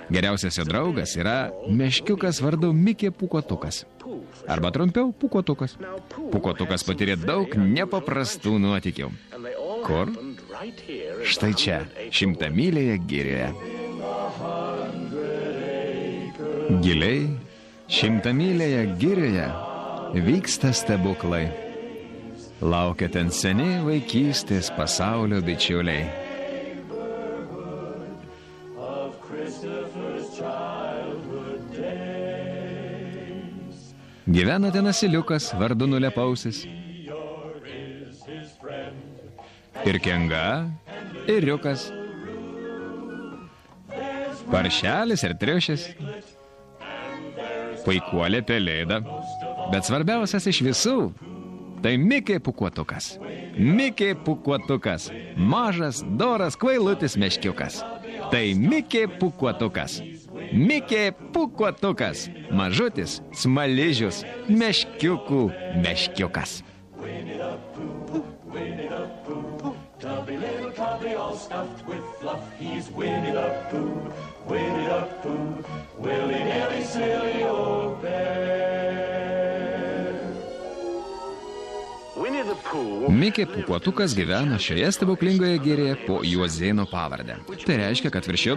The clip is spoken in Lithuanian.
Geriausias jo draugas yra meškiukas vardu Mikė Pūkuotukas. Arba trumpiau Pūkuotukas. Pūkuotukas patyrė daug nepaprastų nuotykių. Kur? Štai čia, 100-mylėje girioje. Giliai, 100-mylėje girioje vyksta stebuklai. Laukia ten seni vaikystės pasaulio bičiuliai. Gyvena ten asiliukas vardu Nulepausis. Ir kenga, ir riukas. Paršelis ir triušis. Puikuolė pelėda. Bet svarbiausias iš visų tai Mikė Pūkuotukas. Mikė Pūkuotukas. Mažas, doras, kvailutis meškiukas. Tai Mikė Pūkuotukas. Mikė Pūkuotukas. Mažutis, smaližius, meškiukų meškiukas. Tubby, little tubby, all stuffed with fluff. He's Winnie the Pooh, Winnie the Pooh, willy-nilly, silly old bear. Mikė Pūkuotukas gyvena šioje stebuklingoje girioje po Juozėno pavarde. Tai reiškia, kad virš jo